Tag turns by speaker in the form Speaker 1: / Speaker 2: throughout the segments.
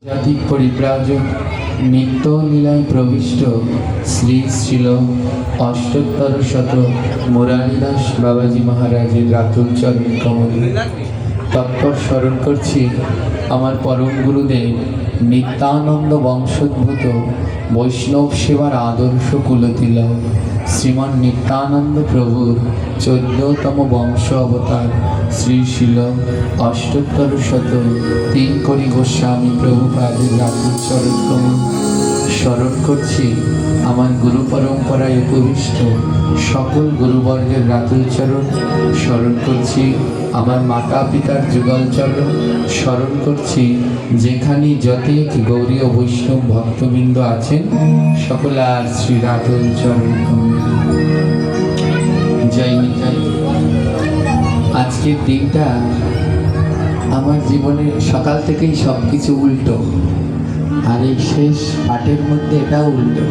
Speaker 1: জাতিক পরিব্রাজক নিত্য লীলায় প্রবিষ্ট শ্রী শ্রীল অষ্টোত্তর শত মুরারিদাস বাবাজি মহারাজের রাতুল চরণ কমল তৎপর স্মরণ করছি আমার পরম গুরুদেব নিত্যানন্দ বংশোদ্ভূত বৈষ্ণব সেবার আদর্শ কুলতিলক শ্রীমান নিত্যানন্দ প্রভুর 14তম বংশ অবতার শ্রী শিল অষ্টোত্তর শত তিন করি গোস্বামী প্রভুপাদের রাতুল চরণ কমল স্মরণ করছি আমার গুরু পরম্পরায় উপবিষ্ট সকল গুরুবর্গের রাতুল চরণ স্মরণ করছি আমার মাতা পিতার যুগল চরণ স্মরণ করছি যেখানে যতেক গৌরীয় বৈষ্ণব ভক্তবৃন্দ আছেন সকলার শ্রী রাতুল চরণ জয় নিতাই। আজকের দিনটা আমার জীবনে সকাল থেকেই সব কিছু উল্টো, আর এই শেষ পাঠের মধ্যে এটাও উল্টো।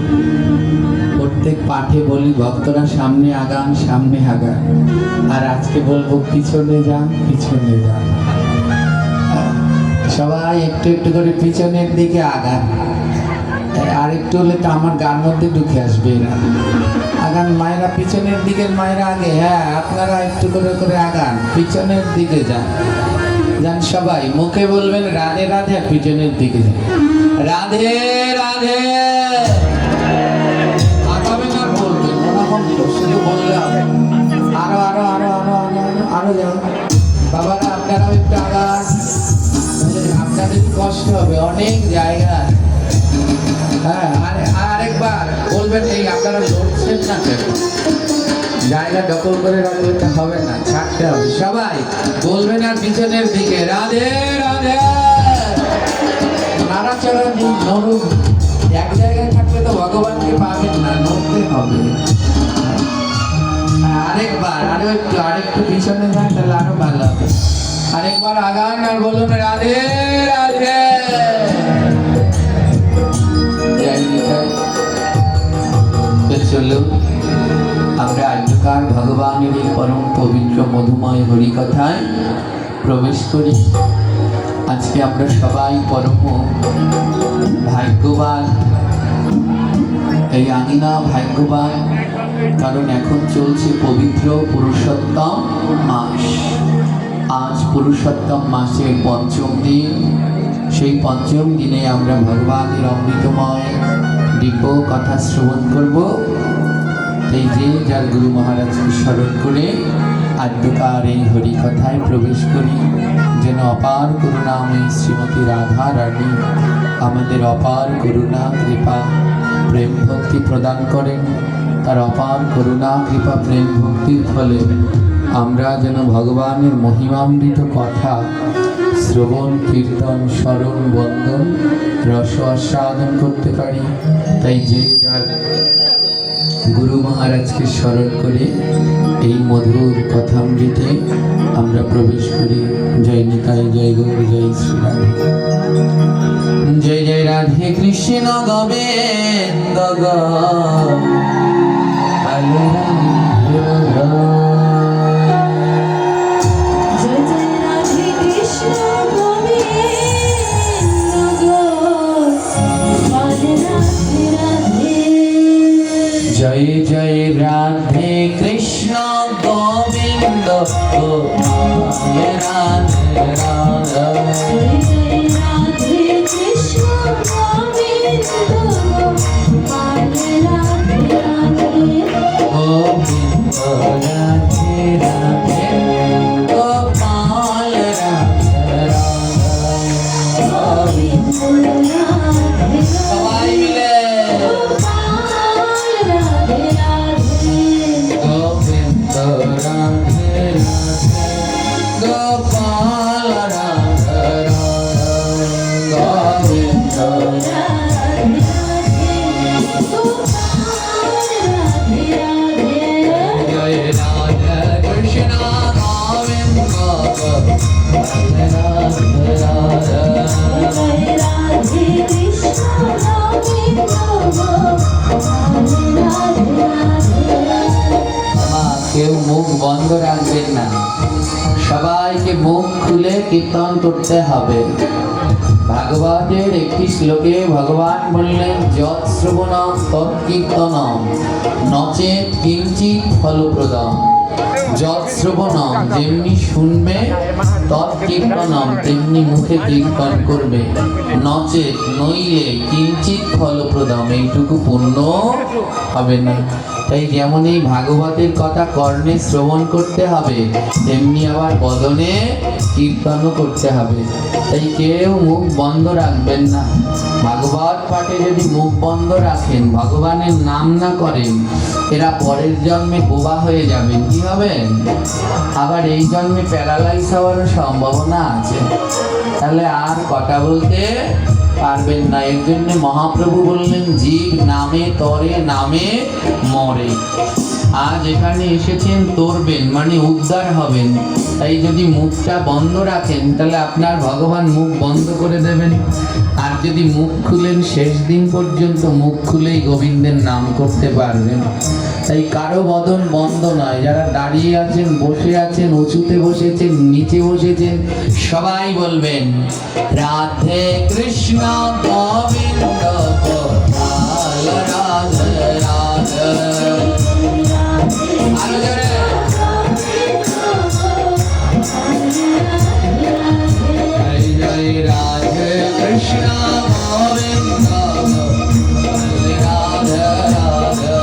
Speaker 1: প্রত্যেক পাঠে বলি ভক্তরা সামনে আগান সামনে আগান, আর আজকে বলবো পিছনে যান পিছনে যান। সবাই একটু একটু করে পিছনের দিকে আগান, আর একটু হলে তো আমার গান মধ্যে ঢুকে আসবে না। আগান মায়েরা, পিছনের দিকের মায়েরা আগে, হ্যাঁ আপনারা একটু করে করে আগান, পিছনের দিকে যান যান। সবাই মুখে বলবেন রাধে রাধে, আর পিছনের দিকে যান রাধে রাধে। আগাবেন আর বলবেন ওরকম তো, শুধু বললে হবে। আরো আরো আরো আরো আরো আরো যাও বাবারা, আপনারাও একটু আগান, আপনাদের কষ্ট হবে অনেক জায়গায়। হ্যাঁ আরেকবার বলবেন, এই আপনারা লড়ছেন না কেন? জায়গা দখল করে রাখলে হবে না, ছাড়তে হবে। সবাই বলবেন আর পিছনের দিকে রাধে রাধে। নাড়াচড়া দিন, নরম। এক জায়গায় থাকলে তো ভগবানকে পাবেন না, নড়তে হবে। আরেকবার আরেকটু পিছনে যান, তাহলে আরো ভালো হবে। আরেকবার আগান আর বলুন রাধে রাধে। চলুন আমরা আদ্যকার ভগবানের এই পরম পবিত্র মধুময় হরিকথায় প্রবেশ করি। আজকে আমরা সবাই পরম ভাগ্যবান, এই আঙিনা ভাগ্যবান, কারণ এখন চলছে পবিত্র পুরুষোত্তম মাস। আজ পুরুষোত্তম মাসের পঞ্চম দিন। সেই পঞ্চম দিনে আমরা ভগবানের অমৃতময় দিব্য কথা শ্রবণ করব। এই যে যার গুরু মহারাজকে স্মরণ করে আদ্যকার এই হরিকথায় প্রবেশ করি, যেন অপার করুণাময়ী শ্রীমতী রাধা রানী আমাদের অপার করুণা কৃপা প্রেম ভক্তি প্রদান করেন। তার অপার করুণা কৃপা প্রেম ভক্তির ফলে আমরা যেন ভগবানের মহিমামৃত কথা শ্রবণ কীর্তন স্মরণ বন্দন রস আস্বাদন করতে পারি। তাই যে যার গুরু মহারাজকে স্মরণ করে এই মধুর কথামৃতে আমরা প্রবেশ করি। জয় নিতাই, জয় গৌর, জয় শ্রী রাধে। জয় জয় রাধে কৃষ্ণ গোবিন্দ জয় জয় রাধে কৃষ্ণ গোবিন্দ রাধে রাধে। জয় জয় রাধে কৃষ্ণ গোবিন্দ রাধে রাধে। গোবিন্দ রাধে রাধে, গোপাল রাধে রাধে। গোবিন্দ রাধে, সবাই মিলে কেউ মুখ বন্ধ রাখবেন না, সবাইকে মুখ খুলে কীর্তন করতে হবে। ভাগবতের একটি শ্লোকে ভগবান বললেন যৎ শ্রবণম তৎকীর্তনম নচেৎ কিঞ্চিৎ ফলপ্রদম। যৎ শ্রবণম যেমনি শুনবে, তৎকীর্তনম তেমনি মুখে কীর্তন করবে, নচেৎ নইলে কিঞ্চিৎ ফলপ্রদম এইটুকু পুণ্য হবে না। তাই যেমন এই ভাগবতের কথা কর্ণে শ্রবণ করতে হবে, তেমনি আবার বদনে কীর্তনও করতে হবে। তাই কেউ মুখ বন্ধ রাখবেন না। ভাগবত পাঠে যদি মুখ বন্ধ রাখেন, ভগবানের নাম না করেন, এরা পরের জন্মে বোবা হয়ে যাবেন। কি হবেন? আবার এই জন্মে প্যারালাইজ হওয়ারও সম্ভাবনা আছে। তাহলে আর কথা বলতে পারবেন না। এর জন্য মহাপ্রভু বললেন জীব নামে তরে নামে মরে। আজ এখানে এসেছেন তরবেন, মানে উদ্ধার হবেন। তাই যদি মুখটা বন্ধ রাখেন, তাহলে আপনার ভগবান মুখ বন্ধ করে দেবেন। আর যদি মুখ খুলেন, শেষ দিন পর্যন্ত মুখ খুলেই গোবিন্দের নাম করতে পারবেন। তাই কারো বদন বন্ধ নয়। যারা দাঁড়িয়ে আছেন, বসে আছেন, উঁচুতে বসেছেন, নিচে বসেছেন, সবাই বলবেন রাধে কৃষ্ণ গোবিন্দ গোপাল রাধে রাধে। আরো জোরে। জয় জয় রাধে কৃষ্ণ গোবিন্দ গোপাল রাধে রাধে।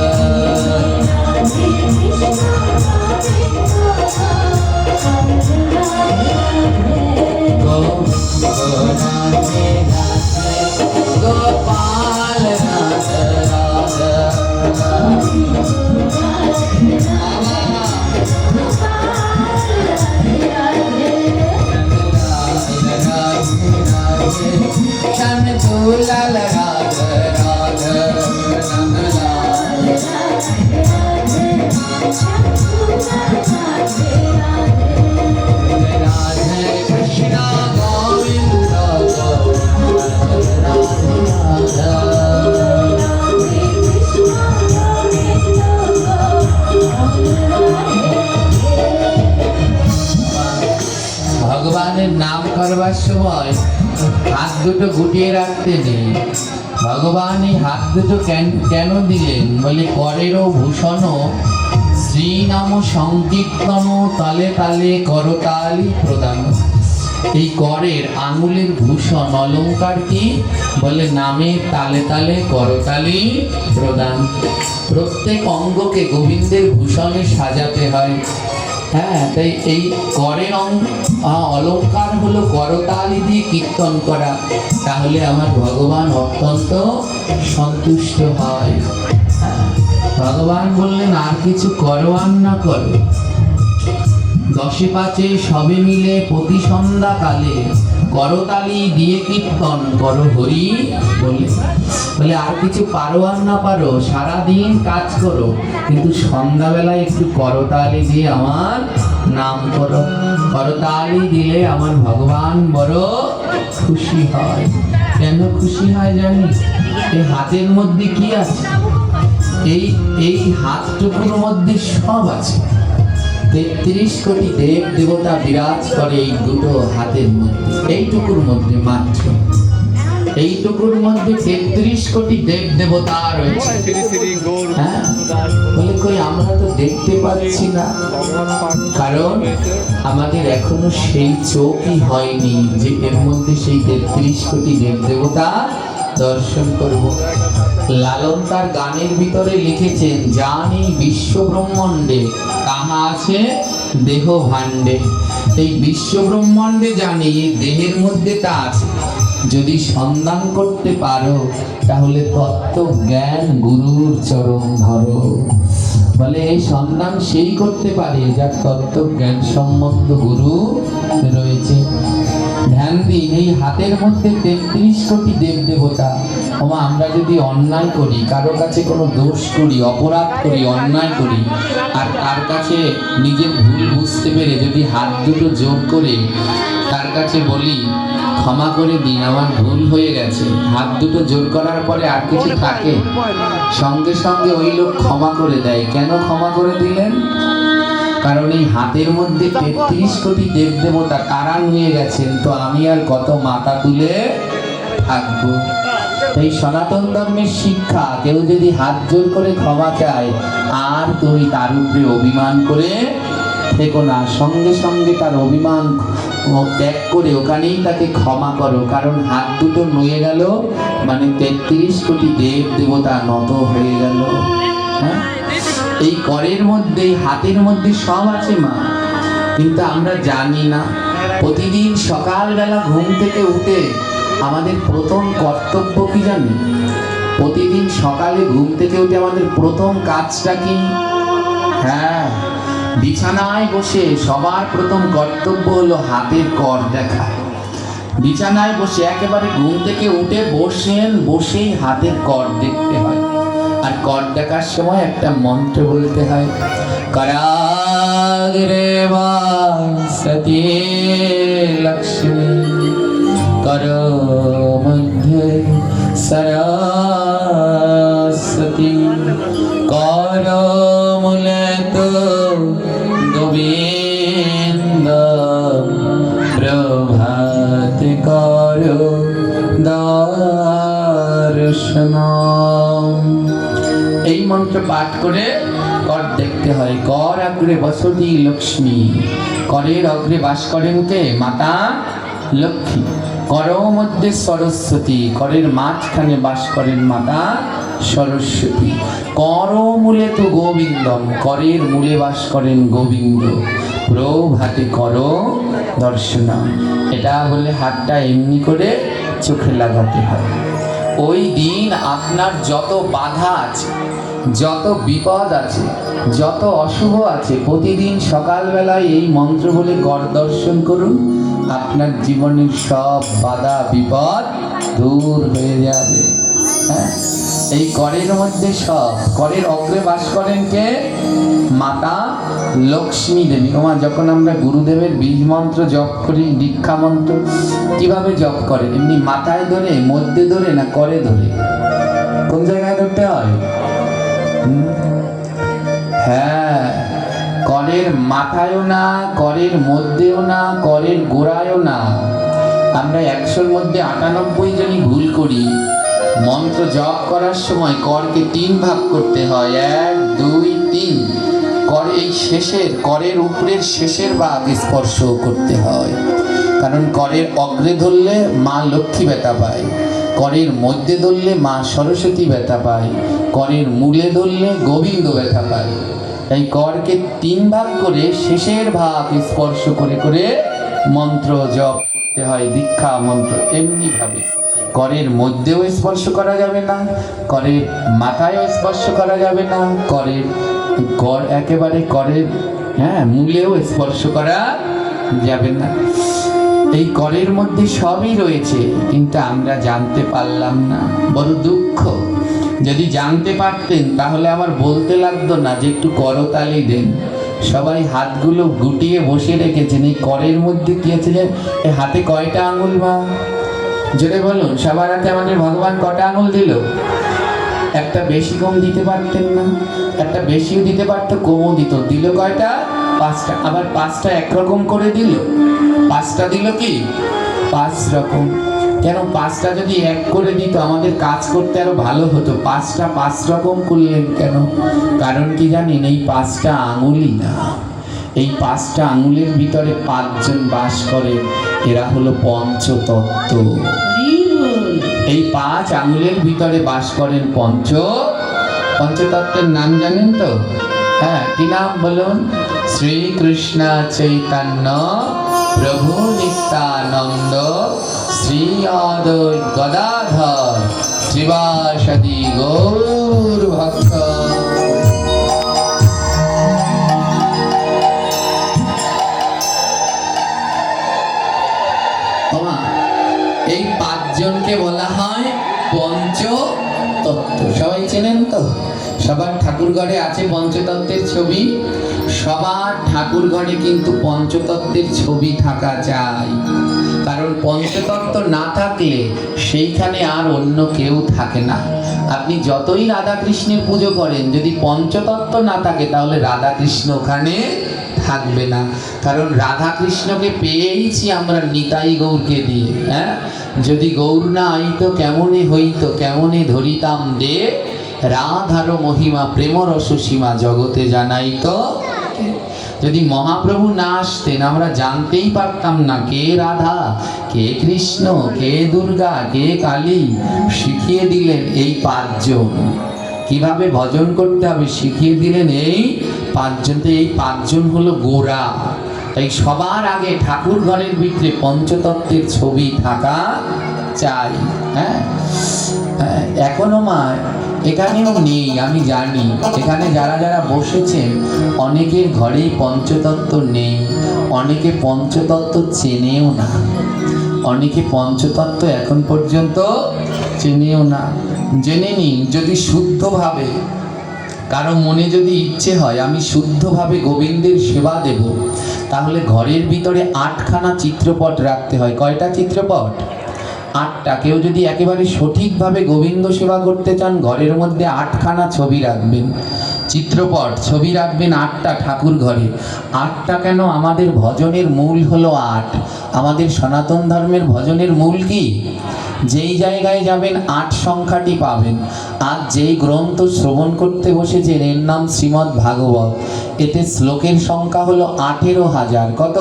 Speaker 1: গোপাল রাধে রাধে। श्याम दुलाल राधे राधे नंदलाल। राधे कृष्ण गोविंद ভগবানের নাম করবার সময় হাত দুটো গুটিয়ে রাখতে নেই। ভগবান এই হাত দুটো কেন দিলেন? বলে করেরও ভূষণ শ্রীনাম সংকীর্তন তালে তালে করতালি প্রদান। এই করের আঙুলের ভূষণ অলংকার কি? বলে নামে তালে তালে করতালি প্রদান। প্রত্যেক অঙ্গকে গোবিন্দের ভূষণে সাজাতে হয়। হ্যাঁ, তাই এই করের অলংকার হলো করতালি দিয়ে কীর্তন করা। তাহলে আমার ভগবান অত্যন্ত সন্তুষ্ট হয়। ভগবান বললেন আর কিছু করো আর না করো, দশে পাঁচে সবে মিলে প্রতি সন্ধ্যাকালে করতালি দিয়ে কীর্তন করো হরি বলে। বলে আর কিছু পারো আর না পারো, সারাদিন কাজ করো, কিন্তু সন্ধ্যাবেলায় একটু করতালি দিয়ে আমার নাম করো। করতালি দিলে আমার ভগবান বড় খুশি হয়। কেন খুশি হয় জানি? এই হাতের মধ্যে কি আছে? এই হাতটুকুর মধ্যে সব আছে। 33 কোটি দেব দেবতা বিরাজ করে এই দুটো হাতের মধ্যে। এইটুকুর মধ্যে মাত্র এইটুকুর মধ্যে 33 কোটি দেব দেবতা রয়েছে। হ্যাঁ, বলে কই আমরা তো দেখতে পাচ্ছি না। কারণ আমাদের এখনো সেই চোখই হয়নি যে এর মধ্যে সেই 33 কোটি দেব দেবতা দর্শন করব। লালন তার গানের ভিতরে লিখেছেন জানি বিশ্ব ব্রহ্মাণ্ডে কাহা আছে দেহ ভাণ্ডে। এই বিশ্ব ব্রহ্মাণ্ডে জানি দেহের মধ্যে তা আছে। যদি সন্ধান করতে পারো তাহলে তত্ত্ব জ্ঞান গুরুর চরণ ধরো। বলে এই সন্ধান সেই করতে পারে যার তত্ত্ব জ্ঞান সম্বন্ধ গুরু রয়েছে। ধ্যান দিন এই হাতের মধ্যে 33 কোটি দেব দেবতা। আমরা যদি অন্যায় করি, কারো কাছে কোনো দোষ করি, অপরাধ করি, অন্যায় করি, আর তার কাছে নিজের ভুল বুঝতে পেরে যদি হাত দুটো জোর করে তার কাছে বলি ক্ষমা করে দিন, আমার ভুল হয়ে গেছে, হাত দুটো জোর করার পরে আর কিছু থাকে? সঙ্গে সঙ্গে ওই লোক ক্ষমা করে দেয়। কেন ক্ষমা করে দিলেন? কারণ এই হাতের মধ্যে 33 কোটি দেব দেবতা তারা নিয়ে গেছেন, তো আমি আর কত মাথা তুলে থাকবো। এই সনাতন ধর্মের শিক্ষা, কেউ যদি হাত জোর করে ক্ষমা চায় আর তুমি তার উপরে অভিমান করে থেকো না, সঙ্গে সঙ্গে তার অভিমান ত্যাগ করে ওখানেই তাকে ক্ষমা করো। কারণ হাত দুটো নুয়ে গেল মানে 33 কোটি দেব দেবতা নত হয়ে গেল। হ্যাঁ, এই করের মধ্যে, এই হাতের মধ্যে সব আছে মা, কিন্তু আমরা জানি না। প্রতিদিন সকালবেলা ঘুম থেকে উঠে আমাদের প্রথম কর্তব্য কি জানি? প্রতিদিন সকালে ঘুম থেকে উঠে আমাদের প্রথম কাজটা কি? হ্যাঁ, বিছানায় বসে সবার প্রথম কর্তব্য হলো হাতের কর দেখা। বিছানায় বসে একেবারে ঘুম থেকে উঠে বসেই হাতের কর দেখতে হয়। আর কর দেখার সময় একটা মন্ত্র বলতে হয়, कराग्रे सती लक्ष्मी करो मध्ये सरस्वती करो मूले तो गोविंद प्रभात करो दर्शन। এই মন্ত্র পাঠ করে কর দেখতে হয়। কর অগ্রে বসতি লক্ষ্মী, করের অগ্রে বাস করেন কে? মাতা লক্ষ্মী। কর মধ্যে সরস্বতী, করের মাঝখানে বাস করেন মাতা সরস্বতী। কর মূলে তো গোবিন্দম, করের মূলে বাস করেন গোবিন্দ। প্রভাতে কর দর্শন। এটা বলে হাতটা এমনি করে চোখে লাগাতে হয়। ওই দিন আপনার যত বাধা আছে, যত বিপদ আছে, যত অশুভ আছে, প্রতিদিন সকালবেলায় এই মন্ত্র বলে কর দর্শন করুন। আপনার জীবনের সব বাধা বিপদ দূর হয়ে যাবে। হ্যাঁ, এই করের মধ্যে সব। করের অগ্রে বাস করেন কে? মাতা লক্ষ্মী দেবী। ওমা, যখন আমরা গুরুদেবের বীজ মন্ত্র জপ করি, দীক্ষা মন্ত্র কিভাবে জপ করে? এমনি মাথায় ধরে, মধ্যে ধরে, না করে ধরে? কোন জায়গায় ধরতে হয়? হ্যাঁ, করের মাথায়ও না, করের মধ্যেও না, করের গোড়ায়ও না। আমরা 100-র মধ্যে 98 জনই ভুল করি। মন্ত্র জপ করার সময় করকে 3 ভাগ করতে হয়, 1, 2, 3। কর এই শেষের, করের উপরের শেষের ভাগ স্পর্শ করতে হয়। কারণ করের অগ্রে ধরলে মা লক্ষ্মী ব্যথা পায়, করের মধ্যে ধরলে মা সরস্বতী ব্যথা পায়, করের মূলে ধরলে গোবিন্দ ব্যথা পায়। তাই করকে 3 ভাগ করে শেষের ভাগ স্পর্শ করে করে মন্ত্র জপ করতে হয়, দীক্ষা মন্ত্র। এমনি ভাবে করের মধ্যেও স্পর্শ করা যাবে না, করের মাথায়ও স্পর্শ করা যাবে না, করের কর একেবারে করের মূলেও স্পর্শ করা যাবে না। এই করের মধ্যে সবই রয়েছে, কিন্তু আমরা জানতে পারলাম না, বড় দুঃখ। যদি জানতে পারতেন তাহলে আমার বলতে লাগতো না যে একটু করতালি দেন। সবাই হাতগুলো গুটিয়ে বসে রেখেছেন। এই করের মধ্যে কি আছে যে এই হাতে কয়টা আঙুল? মা জোরে বলুন, সবার হাতে আমাদের ভগবান কটা আঙুল দিল? একটা বেশি কম দিতে পারতেন না? একটা বেশিও দিতে পারতো, কমও দিত। দিল কয়টা? 5টা। আবার 5টা একরকম করে দিল, 5টা দিল কি 5 রকম। কেন? 5টা যদি এক করে দিত আমাদের কাজ করতে আরো ভালো হতো। 5টা 5 রকম করলেন কেন? কারণ কি জানেন? এই 5টা আঙুলই না, এই 5টা আঙুলের ভিতরে 5 জন বাস করে। এরা হলো পঞ্চতত্ত্ব। এই 5 আঙুলের ভিতরে বাস করেন পঞ্চতত্ত্বের নাম জানেন তো? হ্যাঁ, কি নাম বলুন? শ্রীকৃষ্ণ চৈতন্য প্রভু নিত্যানন্দ শ্রী অদ্বৈত গদাধর শ্রীবাসাদি গৌর ভক্ত। এই 5 জনকে বলা হয় পঞ্চতত্ত্ব। সবাই চেনেন তো? সবার ঠাকুর ঘরে আছে পঞ্চতত্ত্বের ছবি। সবার ঠাকুর ঘরে কিন্তু পঞ্চতত্ত্বের ছবি থাকা চাই। কারণ পঞ্চতত্ত্ব না থাকলে সেইখানে আর অন্য কেউ থাকে না। আপনি যতই রাধা কৃষ্ণের পুজো করেন, যদি পঞ্চতত্ত্ব না থাকে তাহলে রাধা কৃষ্ণ ওখানে থাকবে না। কারণ রাধা কৃষ্ণকে পেয়েইছি আমরা নিতাই গৌরকে দিয়ে। হ্যাঁ, যদি গৌর না আইতো কেমনে হইতো, কেমনে ধরিতাম দে, রাধার মহিমা প্রেম রস সীমা জগতে জানাইতো। যদি মহাপ্রভু না আসতেন আমরা জানতেই পারতাম না কে রাধা, কে কৃষ্ণ, কে দুর্গা, কে কালী। শিখিয়ে দিলেন এই পাঁচজন, কিভাবে ভজন করতে হবে শিখিয়ে দিলেন এই পাঁচজন। তো এই পাঁচজন হলো গোরা। তাই সবার আগে ঠাকুর ঘরের ভিতরে পঞ্চতত্ত্বের ছবি থাকা চাই। হ্যাঁ, এখনো মা এখানেও নেই, আমি জানি। এখানে যারা যারা বসেছেন অনেকের ঘরেই পঞ্চতত্ত্ব নেই, অনেকে পঞ্চতত্ত্ব চেনেও না, অনেকে পঞ্চতত্ত্ব এখন পর্যন্ত চেনেও না। জেনে নিন, যদি শুদ্ধভাবে কারো মনে যদি ইচ্ছে হয় আমি শুদ্ধভাবে গোবিন্দের সেবা দেব, তাহলে ঘরের ভিতরে 8খানা চিত্রপট রাখতে হয়। কয়টা চিত্রপট? 8টা। কেউ যদি একেবারে সঠিকভাবে গোবিন্দ সেবা করতে চান ঘরের মধ্যে 8খানা ছবি রাখবেন, চিত্রপট ছবি রাখবেন 8টা ঠাকুর ঘরে। 8টা কেন? আমাদের ভজনের মূল হলো 8। আমাদের সনাতন ধর্মের ভজনের মূল কি? যেই জায়গায় যাবেন 8 সংখ্যাটি পাবেন। আজ যেই গ্রন্থ শ্রবণ করতে বসেছেন এর নাম শ্রীমদ্ ভাগবত। এতে শ্লোকের সংখ্যা হলো 18,000। কত?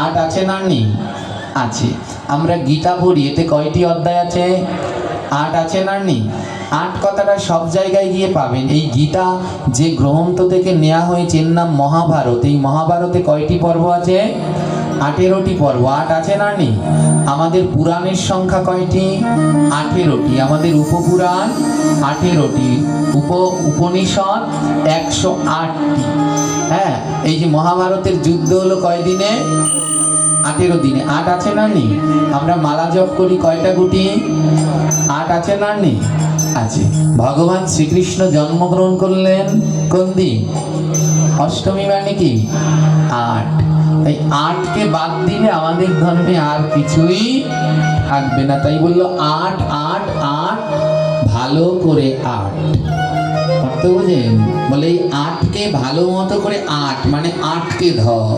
Speaker 1: 8 আছে না নেই? আছে। আমরা গীতা পড়ি, এতে কয়টি অধ্যায় আছে? 8 আছে না নেই? 8 কথাটা সব জায়গায় গিয়ে পাবেন। এই গীতা যে গ্রন্থ থেকে নেওয়া হয়েছে এর নাম মহাভারত। এই মহাভারতে কয়টি পর্ব আছে? 18টি পর্ব। 8 আছে না নেই? আমাদের পুরাণের সংখ্যা কয়টি? 18টি। আমাদের উপপুরাণ 18টি, উপনিষদ 108টি। হ্যাঁ, এই যে মহাভারতের যুদ্ধ হলো কয় দিনে? 18 দিনে। 8 আছে না নেই? আমরা মালা জপ করি কয়টা গুটি? 8 আছে না নেই? আছে। ভগবান শ্রীকৃষ্ণ জন্মগ্রহণ করলেন কোন দিন? অষ্টমী। মানে কি? 8। তাই 8কে বাদ দিলে আমাদের ধর্মে আর কিছুই থাকবে না। তাই বললো 8 8 8, ভালো করে 8। অর্থ বোঝেন? বলে এই 8কে ভালো মতো করে 8 মানে 8কে ধর।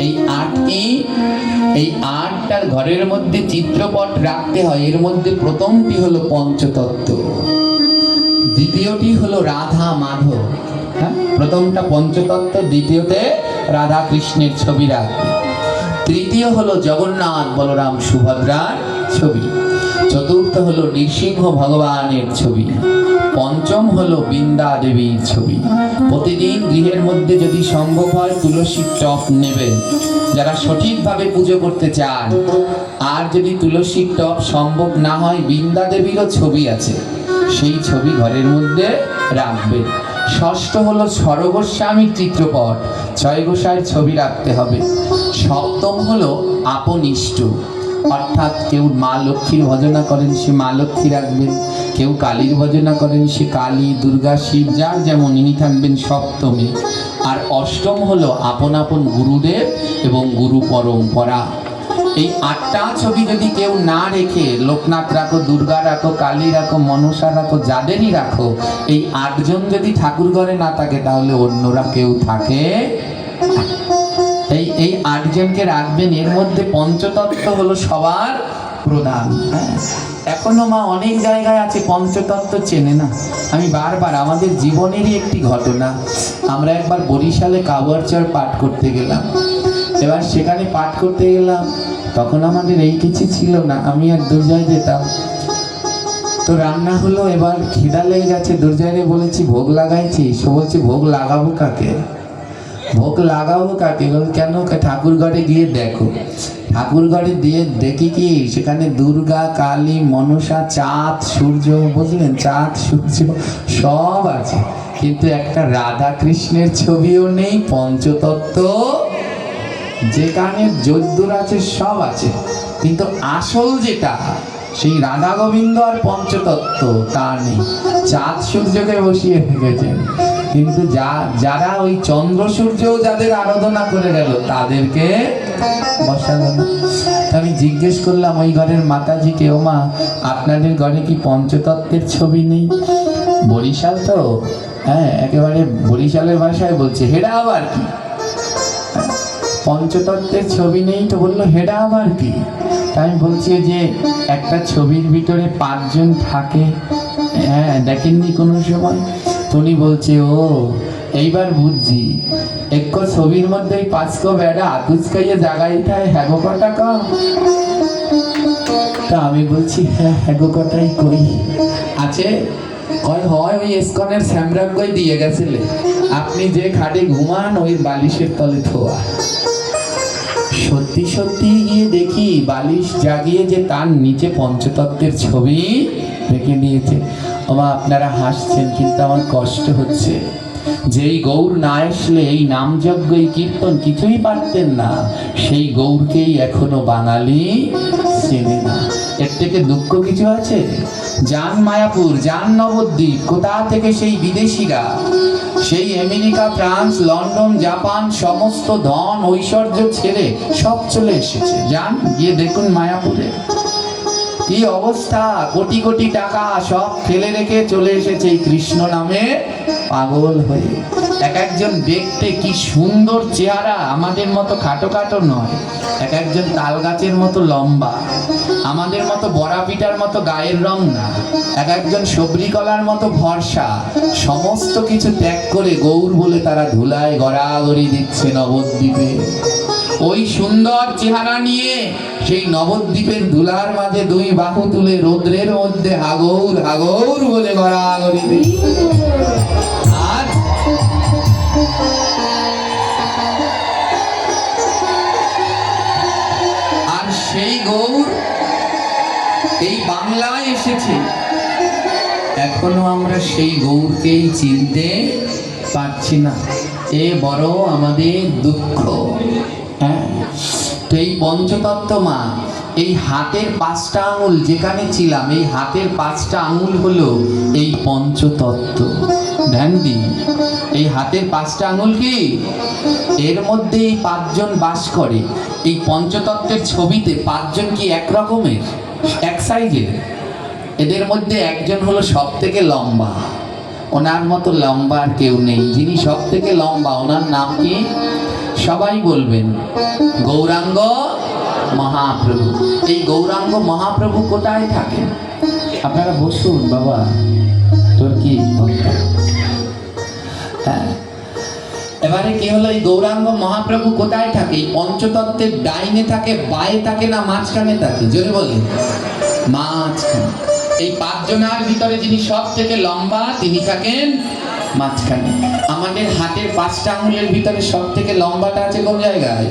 Speaker 1: এই 8 কি? এই 8টার ঘরের মধ্যে চিত্রপট রাখতে হয়। এর মধ্যে প্রথমটি হলো পঞ্চতত্ত্ব, দ্বিতীয়টি হলো রাধা মাধব। হ্যাঁ, প্রথমটা পঞ্চতত্ত্ব, দ্বিতীয়তে রাধা কৃষ্ণের ছবি রাখবে, তৃতীয় হলো জগন্নাথ বলরাম সুভদ্রার ছবি, চতুর্থ হলো নৃসিংহ ভগবানের ছবি, পঞ্চম হলো বৃন্দা দেবীর ছবি। প্রতিদিন গৃহের মধ্যে যদি সম্ভব হয় তুলসী টপ নেবেন যারা সঠিকভাবে পুজো করতে চান। আর যদি তুলসী টপ সম্ভব না হয় বৃন্দা দেবীরও ছবি আছে, সেই ছবি ঘরের মধ্যে রাখবেন। ষষ্ঠ হলো সরগোস্বামীর চিত্রপট, 6 গোসাইয়ের ছবি রাখতে হবে। সপ্তম হলো আপনিষ্ট, অর্থাৎ কেউ মা লক্ষ্মীর ভজনা করেন সে মা লক্ষ্মী রাখবেন, কেউ কালীর ভজনা করেন সে কালী, দুর্গা, শিব যার যেমন ইনি থাকবেন সপ্তমে। আর অষ্টম হলো আপন আপন গুরুদেব এবং গুরু পরম্পরা। এই 8টা ছবি যদি কেউ না রেখে লোকনাথ রাখো, দুর্গা রাখো, কালী রাখো, মনসা রাখো, যাদেরই রাখো, এই 8 জন যদি ঠাকুর ঘরে না থাকে তাহলে অন্যরা কেউ থাকে। এই 8 জনকে রাখবেন। এর মধ্যে পঞ্চতত্ত্ব হলো সবার প্রধান। হ্যাঁ, এখনো মা অনেক জায়গায় আছে পঞ্চতত্ত্ব চেনে না। আমি বারবার, আমাদের জীবনেরই একটি ঘটনা, আমরা একবার বরিশালে কাবরচর পাঠ করতে গেলাম। এবার সেখানে পাঠ করতে গেলাম, তখন আমাদের এই কিছু ছিল না, আমি আর দুর্জয় যেতাম। তো রান্না হলো, এবার খিদা লেগে গেছে, দুর্জয়রে বলেছি ভোগ লাগাইছি। সে বলছে ভোগ লাগাবো কাকে? ভোগ লাগাবো কাকে? কেন? ঠাকুর ঘরে গিয়ে দেখো। ঠাকুর ঘরে দিয়ে দেখি কি সেখানে দুর্গা, কালী, মনসা, চাঁদ, সূর্য, বুঝলেন, চাঁদ সূর্য সব আছে, কিন্তু একটা রাধা কৃষ্ণের ছবিও নেই। পঞ্চতত্ত্ব যেখানে যদ্দুর আছে সব আছে, কিন্তু আসল যেটা সেই রাধা গোবিন্দ আর পঞ্চতত্ত্ব তা নেই। চাঁদ সূর্যকে বসিয়ে রেখেছেন, কিন্তু যারা ওই চন্দ্র সূর্যও যাদের আরাধনা করে গেল তাদেরকে বসালো না। আমি জিজ্ঞেস করলাম ওই ঘরের মাতাজিকে, ও মা আপনাদের ঘরে কি পঞ্চতত্ত্বের ছবি নেই? বরিশাল তো, হ্যাঁ একেবারে বরিশালের ভাষায় বলছে, হেডা আবার কি? পঞ্চতত্ত্বের ছবি নেই তো? বললো হেডা আবার কি?
Speaker 2: তাই বলছি যে একটা ছবির ভিতরে 5 জন থাকে, হ্যাঁ দেখেননি কোনো সময়? উনি বলছে ও এইবার বুঝছি, এক ছবির মধ্যে 5 বেড়া আতুচকাইয়ে জাগাই থাকে হ্যাগো কটা কম। তা আমি বলছি হ্যাঁ হ্যাগো কটাই কই আছে। কয় হয় ওই ইসকনের স্যামরাঙ্গই দিয়ে গেছিলে, আপনি যে খাটে ঘুমান ওই বালিশের তলে থোয়া। সত্যি সত্যি গিয়ে দেখি বালিশ জাগিয়ে যে তার নিচে পঞ্চতত্ত্বের ছবি রেখে নিয়েছে। ওমা আপনারা হাসছেন, কিন্তু আমার কষ্ট হচ্ছে। যেই গৌর না আসলে এই নামযজ্ঞ এই কীর্তন কিছুই পারতেন না, সেই গৌরকেই এখনো বাঙালি চেনে না। এর থেকে দুঃখ কিছু আছে? যান মায়াপুর, যান নবদ্বীপ, কোথা থেকে সেই বিদেশিরা, সেই আমেরিকা, ফ্রান্স, লন্ডন, জাপান সমস্ত ধন ঐশ্বর্য ছেড়ে সব চলে এসেছে। যান গিয়ে দেখুন মায়াপুরে কি অবস্থা, কোটি কোটি টাকা সব ফেলে রেখে চলে এসেছে এই কৃষ্ণ নামে পাগল হয়ে। এক একজন দেখতে কি সুন্দর চেহারা, আমাদের মতো খাটো খাটো নয়, এক একজন তাল গাছের মতো লম্বা, আমাদের মতো বড়া পিঠার মতো গায়ের রং না, এক একজন সবরি কলার মতো ভরসা। সমস্ত কিছু ত্যাগ করে গৌর বলে তারা ধুলায় গড়াগড়ি দিচ্ছে নবদ্বীপে। ওই সুন্দর চেহারা নিয়ে সেই নবদ্বীপের ধুলার মাঝে 2 বাহু তুলে রৌদ্রের মধ্যে হাগৌর হাগৌর বলে গড়াগড়ি দিচ্ছে। আর সেই গৌর এই বাংলায় এসেছে, এখনো আমরা সেই গৌরকেই চিনতে পারছি না। এ বড় আমাদের দুঃখ। হ্যাঁ, তো এই পঞ্চতত্ত্ব মা, এই হাতের 5টা আঙুল যেখানে ছিলাম, এই হাতের 5টা আঙুল হলো এই পঞ্চতত্ত্ব। ধ্যান দিন, এই হাতের 5টা আঙুল কি, এর মধ্যে এই 5 জন বাস করে। এই পঞ্চতত্ত্বের ছবিতে 5 জন কি এক রকমের, এক সাইজের? এদের মধ্যে একজন হলো সব থেকে লম্বা, ওনার মতো লম্বা আর কেউ নেই। যিনি সব থেকে লম্বা, ওনার নাম কি সবাই বলবেন? গৌরাঙ্গ মহাপ্রভু। এই গৌরাঙ্গ মহাপ্রভু কোথায় থাকেন? আপনারা বসুন বাবা, তোর কি হ্যাঁ। এবারে কি হলো, এই গৌরাঙ্গ মহাপ্রভু কোথায় থাকে? এই পঞ্চতত্ত্বের ডাইনে থাকে, বায়ে থাকে, না মাঝখানে থাকে? জোরে বলে মাঝখানে। এই 5 জনের ভিতরে যিনি সব থেকে লম্বা তিনি থাকেন মাঝখানে। আমাদের হাতের 5টা আঙুলের ভিতরে সব থেকে লম্বাটা আছে কোন জায়গায়?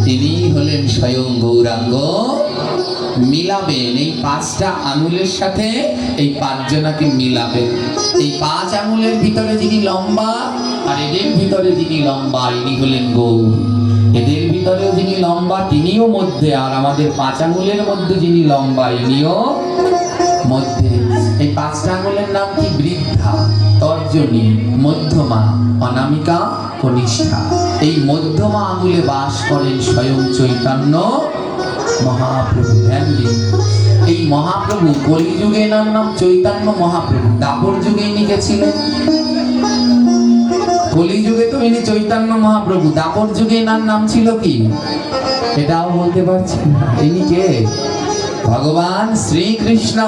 Speaker 2: তিনি হলেন স্বয়ং গৌরাঙ্গ। মিলাবেন এই 5টা আঙুলের সাথে এই 5 জনাকে মিলাবেন। এই 5 আঙুলের ভিতরে যিনি লম্বা আর এদের ভিতরে যিনি লম্বা, ইনি হলেন গৌর। এদের ভিতরেও যিনি লম্বা তিনিও মধ্যে, আর আমাদের 5 আঙুলের মধ্যে যিনি লম্বা ইনিও মধ্যে। এই 5টা আঙুলের নাম কি? বৃদ্ধা, তর্জনী, মধ্যমা, অনামিকা, কনিষ্ঠা। এই মধ্যমা আঙুলে বাস করেন স্বয়ং চৈতন্য মহাপ্রভু। ধ্যান দিন, এই মহাপ্রভু কলিযুগে এনার নাম চৈতন্য মহাপ্রভু। দাপর যুগে ইনি কে ছিলেন? কলিযুগে তো ইনি চৈতন্য মহাপ্রভু, দাপর যুগে এনার নাম ছিল কি এটাও বলতে পারছি না। ইনি কে? ভগবান শ্রীকৃষ্ণ।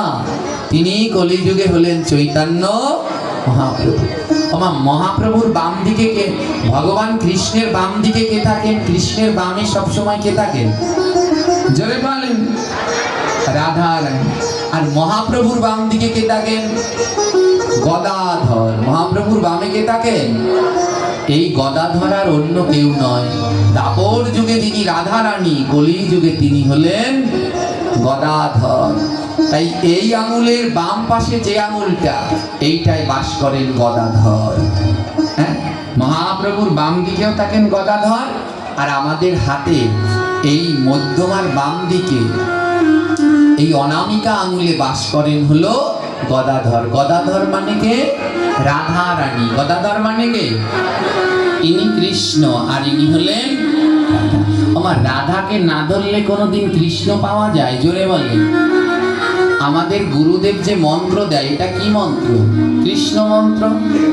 Speaker 2: তিনি কলিযুগে হলেন চৈতন্য মহাপ্রভু। আমার মহাপ্রভুর বাম দিকে কে? ভগবান কৃষ্ণের বাম দিকে কে থাকেন? কৃষ্ণের বামে সবসময় কে থাকেন? জোরে বলেন, রাধা রানী। আর মহাপ্রভুর বাম দিকে কে থাকেন? গদাধর। মহাপ্রভুর বামে কে থাকেন? এই গদাধর আর অন্য কেউ নয়। দাপর যুগে যিনি রাধা রানী, কলি যুগে তিনি হলেন গদাধর। তাই এই আঙুলের বাম পাশে যে আঙুলটা, এইটাই বাস করেন গদাধর। হ্যাঁ, মহাপ্রভুর বাম দিকেও থাকেন গদাধর, আর আমাদের হাতে এই মধ্যমার বাম দিকে এই অনামিকা আঙুলে বাস করেন হলো গদাধর। গদাধর মানে কে? রাধা রানী। গদাধর মানে কে? ইনি কৃষ্ণ আর ইনি হলেন রাধা। আমার রাধাকে না ধরলে কোনোদিন কৃষ্ণ পাওয়া যায়? জোরে বলে। আমাদের গুরুদেব যে মন্ত্র দেয়, এটা কি মন্ত্র? কৃষ্ণ মন্ত্র।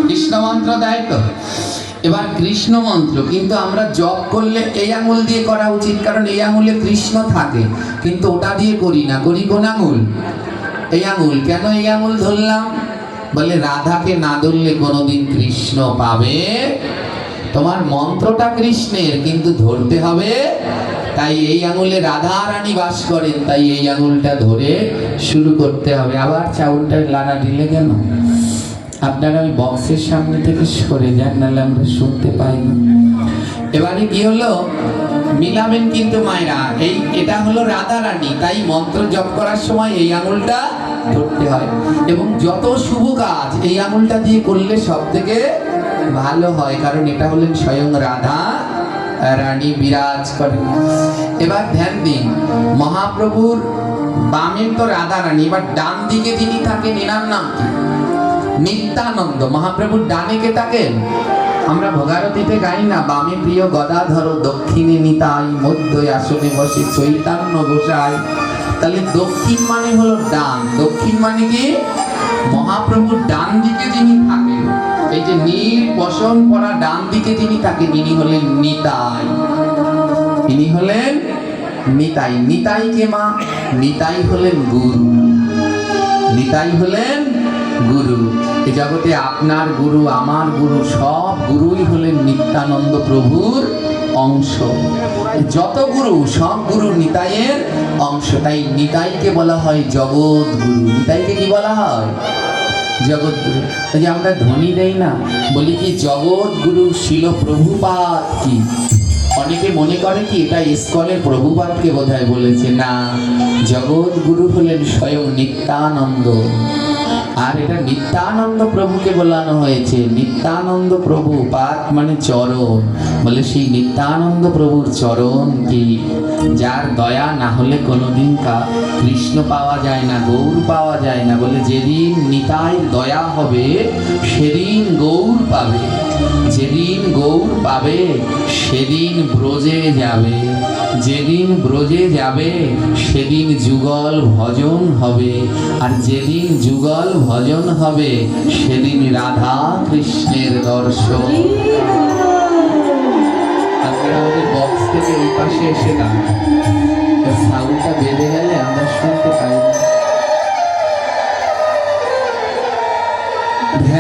Speaker 2: কৃষ্ণ মন্ত্র দেয় তো। এবার কৃষ্ণ মন্ত্র কিন্তু আমরা জপ করলে এই আঙুল দিয়ে করা উচিত, কারণ এই আঙুলে কৃষ্ণ থাকে, কিন্তু ওটা দিয়ে করি না, করি কোন আঙুল? এই আঙুল। কেন এই আঙুল ধরলাম? বলে রাধাকে না ধরলে কোনোদিন কৃষ্ণ পাবে। তোমার মন্ত্রটা কৃষ্ণের, কিন্তু ধরতে হবে। তাই এই আঙুলে রাধা রানী বাস করেন, তাই এই আঙুলটা ধরে শুরু করতে হবে। আবার চাউলটা লাড়া দিলে কেন? আপনারা ওই বক্সের সামনে থেকে সরে যান, নাহলে আমরা শুনতে পাই না। এবারে কি হলো, মিলাবেন কিন্তু মায়েরা। এটা হলো রাধা রানী, তাই মন্ত্র জপ করার সময় এই আঙুলটা ধরতে হয়। এবং যত শুভ কাজ এই আঙুলটা দিয়ে করলে সব থেকে ভালো হয়, কারণ এটা হলেন স্বয়ং রাধা রানী বিরাজ করেন। এবার ধ্যান দিন, মহাপ্রভুর বামের তো রাধা রানী, এবার ডান দিকে যিনি থাকেন এনার নাম কি? নিত্যানন্দ। মহাপ্রভুর ডানে কে থাকেন? আমরা ভোগারতিতে গাই না, বামে প্রিয় গদাধর, দক্ষিণে নিতাই, মধ্যে আসনে বসে চৈতন্য গোসাই। তাহলে দক্ষিণ মানে হলো ডান। দক্ষিণ মানে কি? মহাপ্রভুর ডান দিকে যিনি থাকেন, এই যে নীল বসন পরা ডান দিকে যিনি থাকেন, ইনি হলেন নিতাই। ইনি হলেন নিতাই। নিতাই কে মা? নিতাই হলেন গুরু। নিতাই হলেন গুরু। এই জগতে আপনার গুরু, আমার গুরু, সব গুরুই হলেন নিত্যানন্দ প্রভুর অংশ। যত গুরু সব গুরু নিতাইয়ের অংশ। তাই নিতাইকে বলা হয় জগৎ গুরু। নিতাইকে কি বলা হয়? জগৎ গুরু। এই যে আমরা ধ্বনি দেই না, বলি কি জগৎ গুরু শিল প্রভুপাদ কি? অনেকে মনে করে কি এটা ইস্কনের প্রভুপাদকে বোধহয় বলেছে। না, জগৎ গুরু হলেন স্বয়ং নিত্যানন্দ। আর এটা নিত্যানন্দ প্রভুকে বলানো হয়েছে। নিত্যানন্দ প্রভু, পাদ মানে চরণ। বলে সেই নিত্যানন্দ প্রভুর চরণ কি? যার দয়া না হলে কোনোদিন কৃষ্ণ পাওয়া যায় না, গৌর পাওয়া যায় না। বলে যেদিন নিতাইয়ের দয়া হবে সেদিন গৌর পাবে। যেদিন গৌর পাবে সেদিন ব্রজে যাবে। যেদিন ব্রজে যাবে সেদিন যুগল ভজন হবে। আর যেদিন যুগল ভজন হবে সেদিন রাধা কৃষ্ণের দর্শন। আপনারা আমাদের বক্স থেকে এই পাশে এসে দাঁড়ান।